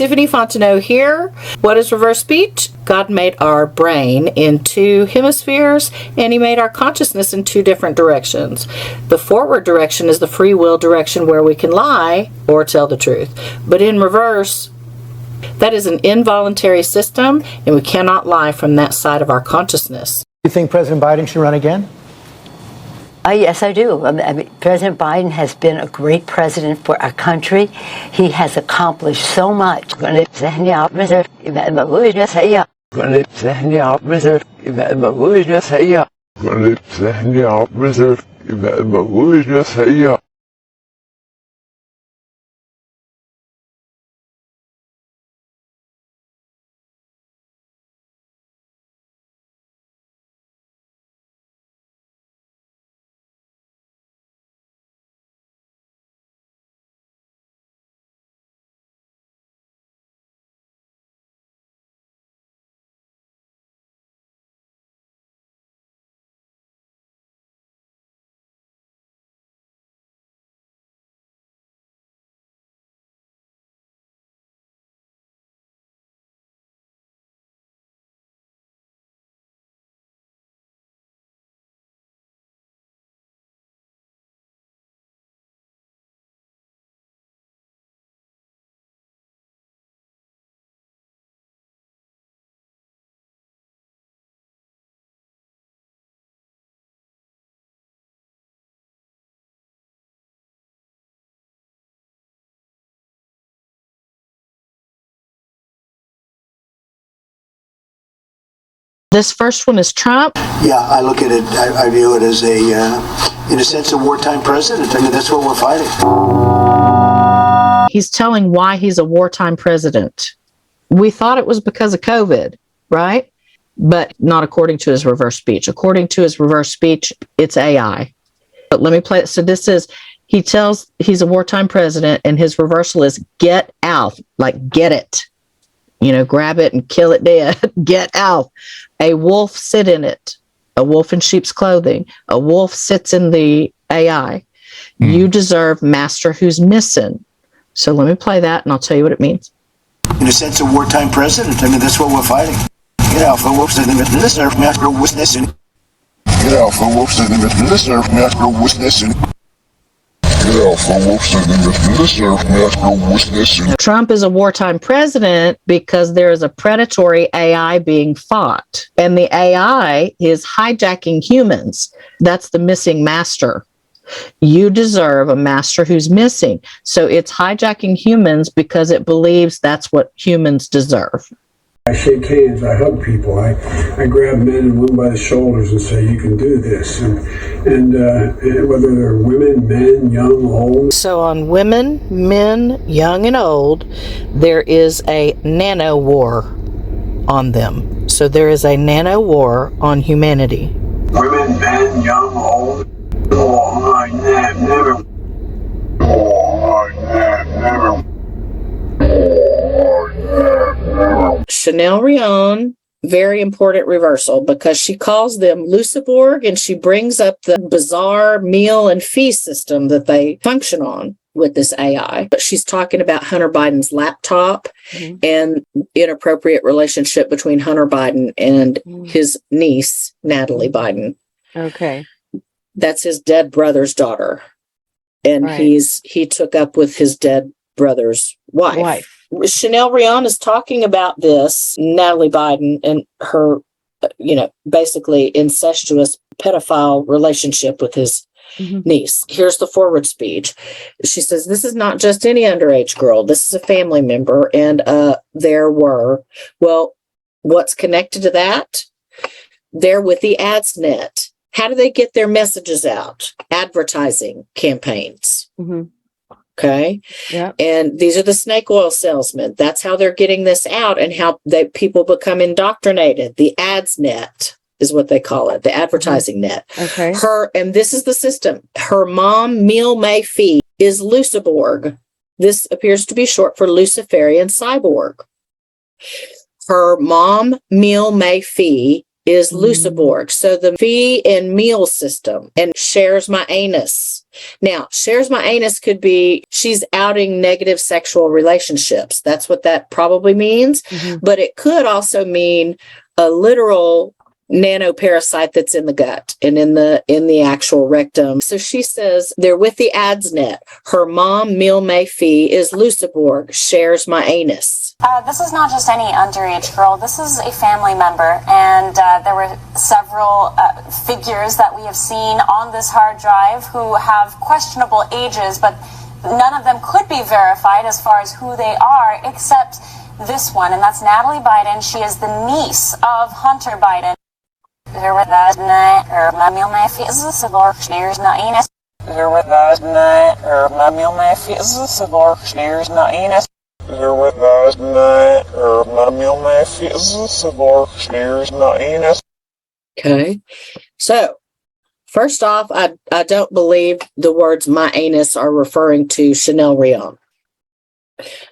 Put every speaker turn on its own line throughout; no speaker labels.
Tiffany Fontenot here. What is reverse speech? God made our brain in two hemispheres, and he made our consciousness in two different directions. The forward direction is the free will direction where we can lie or tell the truth. But in reverse, that is an involuntary system, and we cannot lie from that side of our consciousness.
You think President Biden should run again?
Yes, I do. President Biden has been a great president for our country. He has accomplished so much.
This first one is Trump.
Yeah, I look at it, I view it as in a sense, a wartime president. I mean, that's what we're fighting.
He's telling why he's a wartime president. We thought it was because of COVID, right? But not according to his reverse speech. According to his reverse speech, it's AI. But let me play it. So this is, he tells he's a wartime president, and his reversal is get out, like get it. You know, grab it and kill it dead. Get out. A wolf sit in it. A wolf in sheep's clothing. A wolf sits in the AI. You deserve master who's missing. So let me play that, and I'll tell you what it means.
In a sense, a wartime president. I mean, that's what we're fighting. Get out for wolves in the middle. Deserve master who's missing. Get out for wolves in the middle. Deserve master who's missing.
Trump is a wartime president because there is a predatory AI being fought, and the AI is hijacking humans. That's the missing master. You deserve a master who's missing. So it's hijacking humans because it believes that's what humans deserve.
I shake hands, I hug people, I grab men and women by the shoulders and say, you can do this. And whether they're women, men, young, old.
So on women, men, young and old, there is a nano war on them. So there is a nano war on humanity.
Women, men, young, old. Oh, I never. Oh, I never.
Chanel Rion, very important reversal because she calls them Luciborg, and she brings up the bizarre meal and fee system that they function on with this AI. But she's talking about Hunter Biden's laptop and inappropriate relationship between Hunter Biden and his niece, Natalie Biden.
Okay.
That's his dead brother's daughter. And he took up with his dead brother's wife. Chanel Rion is talking about this, Natalie Biden, and her, basically incestuous pedophile relationship with his niece. Here's the forward speech. She says, this is not just any underage girl. This is a family member. And what's connected to that? They're with the ads net. How do they get their messages out? Advertising campaigns. Okay.
Yeah.
And these are the snake oil salesmen. That's how they're getting this out and how people become indoctrinated. The ads net is what they call it, the advertising net.
Okay.
And this is the system. Her mom, Meal May Fee, is Luciborg. This appears to be short for Luciferian cyborg. Her mom, Meal May Fee, is Luciborg. So the fee and meal system, and shares my anus. Now, shares my anus could be she's outing negative sexual relationships. That's what that probably means. But it could also mean a literal nanoparasite that's in the gut and in the actual rectum. So she says they're with the ads net. Her mom, Mil Mayfee, is Luciborg, shares my anus.
This is not just any underage girl. This is a family member, and there were several figures that we have seen on this hard drive who have questionable ages, but none of them could be verified as far as who they are, except this one, and that's Natalie Biden. She is the niece of Hunter Biden.
Okay. So, first off, I don't believe the words my anus are referring to Chanel Rion.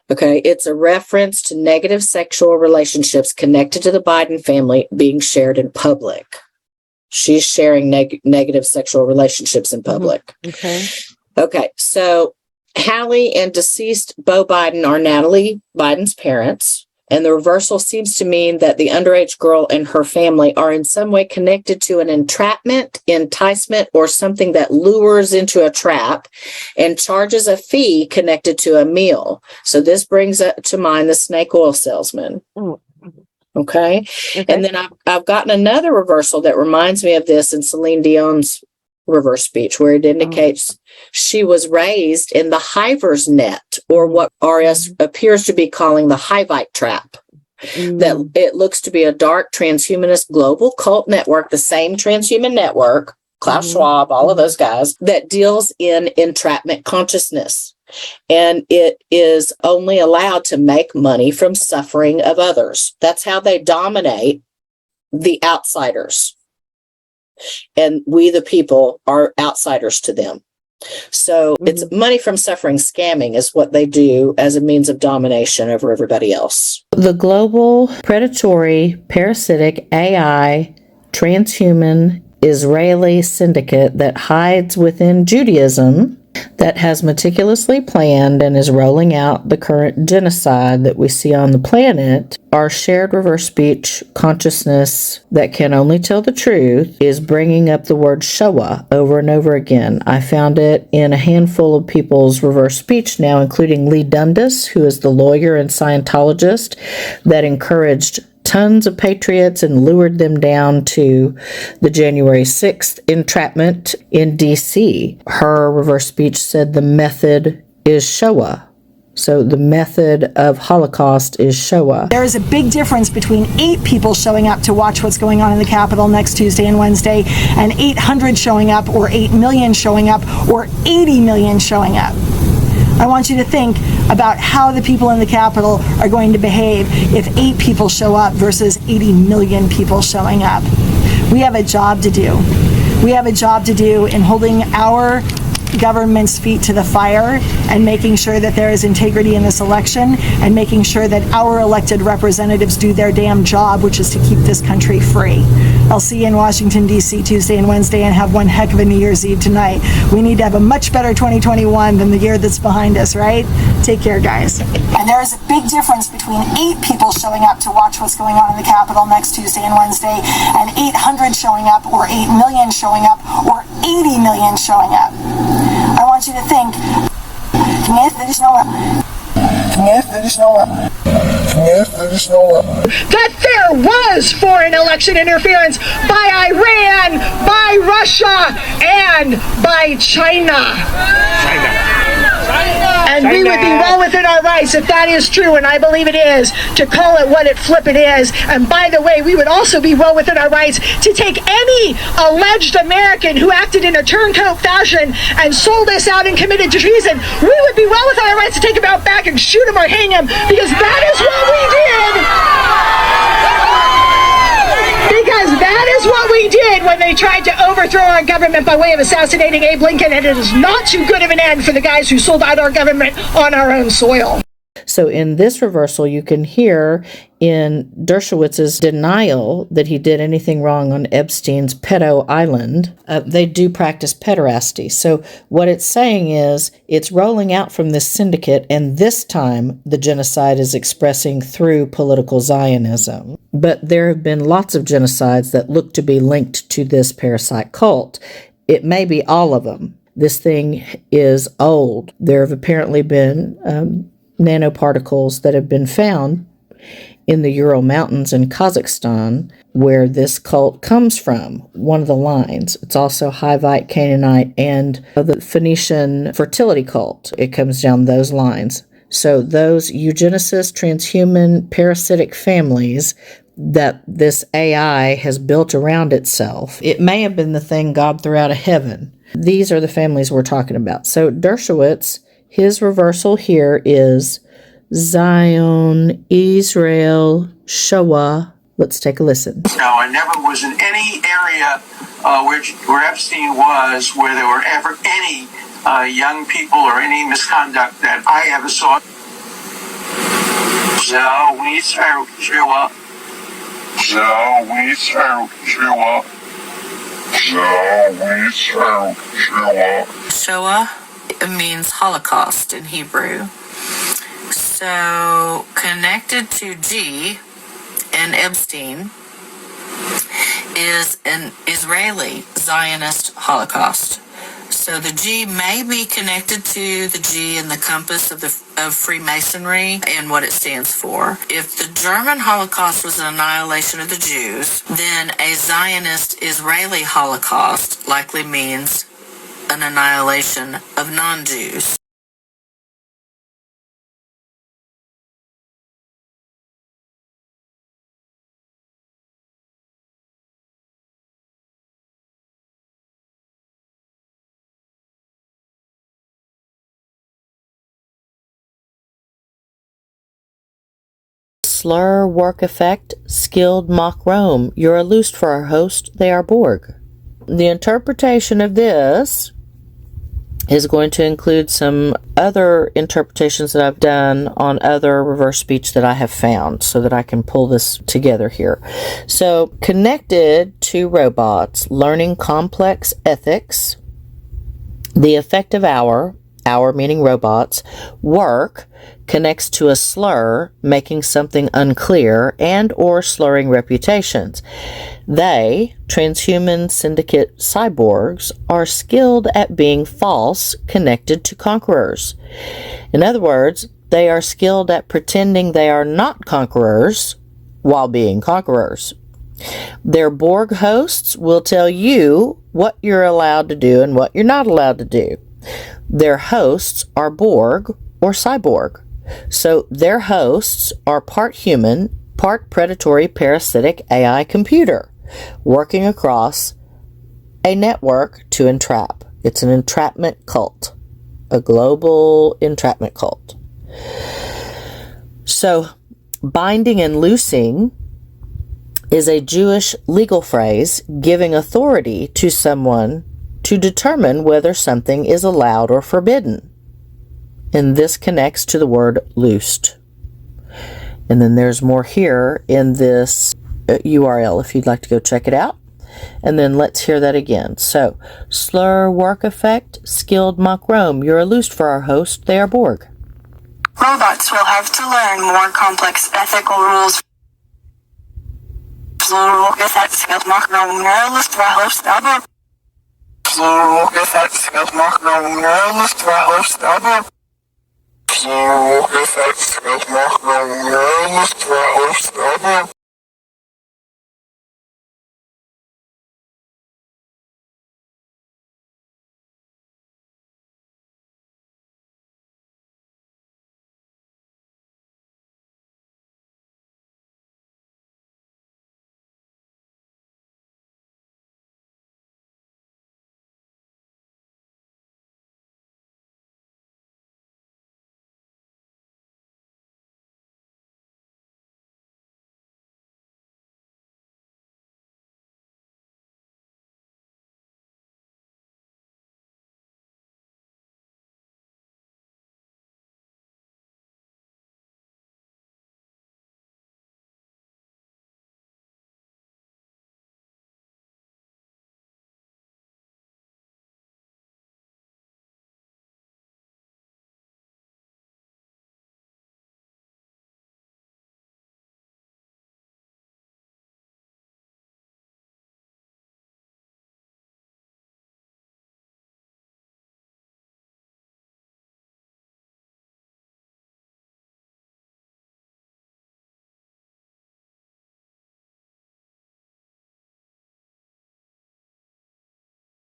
Okay, it's a reference to negative sexual relationships connected to the Biden family being shared in public. She's sharing negative sexual relationships in public. Okay, so Hallie and deceased Beau Biden are Natalie Biden's parents, and the reversal seems to mean that the underage girl and her family are in some way connected to an entrapment, enticement, or something that lures into a trap and charges a fee connected to a meal. So this brings to mind the snake oil salesman. Okay. And then I've gotten another reversal that reminds me of this in Celine Dion's reverse speech, where it indicates she was raised in the hiver's net, or what RS appears to be calling the Hivite trap. That it looks to be a dark transhumanist global cult network, the same transhuman network, Klaus Schwab, all of those guys, that deals in entrapment consciousness. And it is only allowed to make money from suffering of others. That's how they dominate the outsiders. And we, the people, are outsiders to them. So it's money from suffering. Scamming is what they do as a means of domination over everybody else. The global predatory parasitic AI transhuman Israeli syndicate that hides within Judaism, that has meticulously planned and is rolling out the current genocide that we see on the planet, our shared reverse speech consciousness that can only tell the truth is bringing up the word Shoah over and over again. I found it in a handful of people's reverse speech now, including Lee Dundas, who is the lawyer and Scientologist that encouraged tons of patriots and lured them down to the January 6th entrapment in D.C. Her reverse speech said the method is Shoah. So the method of Holocaust is Shoah.
There is a big difference between 8 people showing up to watch what's going on in the Capitol next Tuesday and Wednesday, and 800 showing up, or 8 million showing up, or 80 million showing up. I want you to think about how the people in the Capitol are going to behave if 8 people show up versus 80 million people showing up. We have a job to do. We have a job to do in holding our government's feet to the fire and making sure that there is integrity in this election and making sure that our elected representatives do their damn job, which is to keep this country free. I'll see you in Washington, D.C. Tuesday and Wednesday, and have one heck of a New Year's Eve tonight. We need to have a much better 2021 than the year that's behind us, right? Take care, guys. And there is a big difference between 8 people showing up to watch what's going on in the Capitol next Tuesday and Wednesday, and 800 showing up, or 8 million showing up, or 80 million showing up. I want you to think,
that there was foreign election interference by Iran, by Russia, and by China. And we would be well within our rights, if that is true, and I believe it is, to call it what it flippin' is. And by the way, we would also be well within our rights to take any alleged American who acted in a turncoat fashion and sold us out and committed treason. We would be well within our rights to take him out back and shoot him or hang him, because that is what we did. Because that is what we did when they tried to overthrow our government by way of assassinating Abe Lincoln, and it is not too good of an end for the guys who sold out our government on our own soil.
So So in this reversal, you can hear in Dershowitz's denial that he did anything wrong on Epstein's pedo island. They do practice pederasty. So what it's saying is it's rolling out from this syndicate, and this time the genocide is expressing through political Zionism. But there have been lots of genocides that look to be linked to this parasite cult. It may be all of them. This thing is old. There have apparently been nanoparticles that have been found in the Ural Mountains in Kazakhstan, where this cult comes from, one of the lines. It's also Hivite, Canaanite, and the Phoenician fertility cult. It comes down those lines. So those eugenicist, transhuman, parasitic families that this AI has built around itself, it may have been the thing God threw out of heaven. These are the families we're talking about. So Dershowitz, his reversal here is Zion, Israel, Shoah. Let's take a listen.
No, I never was in any area where Epstein was, where there were ever any young people or any misconduct that I ever saw.
Shoah means Holocaust in Hebrew. So connected to G and Epstein is an Israeli Zionist Holocaust. So the G may be connected to the G in the compass of Freemasonry and what it stands for. If the German Holocaust was an annihilation of the Jews, then a Zionist Israeli Holocaust likely means an annihilation of non-Jews.
Slur, work effect, skilled mock Rome. You're a loosed for our host, they are Borg. The interpretation of this is going to include some other interpretations that I've done on other reverse speech that I have found so that I can pull this together here. So, connected to robots, learning complex ethics, the effective hour meaning robots, work, connects to a slur, making something unclear and or slurring reputations. They, transhuman syndicate cyborgs, are skilled at being false, connected to conquerors. In other words, they are skilled at pretending they are not conquerors while being conquerors. Their Borg hosts will tell you what you're allowed to do and what you're not allowed to do. Their hosts are Borg or cyborg. So their hosts are part human, part predatory parasitic AI computer, working across a network to entrap. It's an entrapment cult, a global entrapment cult. So binding and loosing is a Jewish legal phrase giving authority to someone to determine whether something is allowed or forbidden. And this connects to the word loosed. And then there's more here in this URL if you'd like to go check it out. And then let's hear that again. So, slur, work effect, skilled mock Rome. You're a loosed for our host, they are Borg.
Robots will have to learn more complex ethical rules. Slur, work effect, skilled mock Rome. You're a loosed for our host, they are Borg. Slur, work effect, skilled mock Rome. You're a loosed for our host, they are Borg. Slur, work effect, skilled mock Rome. You're a loosed for our host, they are Borg.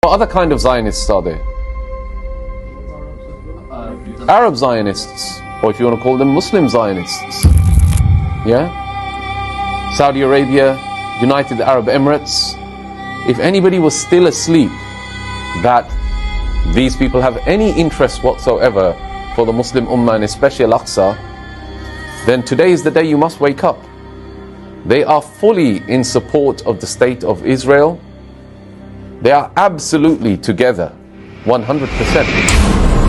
What other kind of Zionists are there? Arab Zionists, or if you want to call them Muslim Zionists. Yeah? Saudi Arabia, United Arab Emirates. If anybody was still asleep that these people have any interest whatsoever for the Muslim Ummah and especially Al-Aqsa, then today is the day you must wake up. They are fully in support of the state of Israel. They are absolutely together, 100%.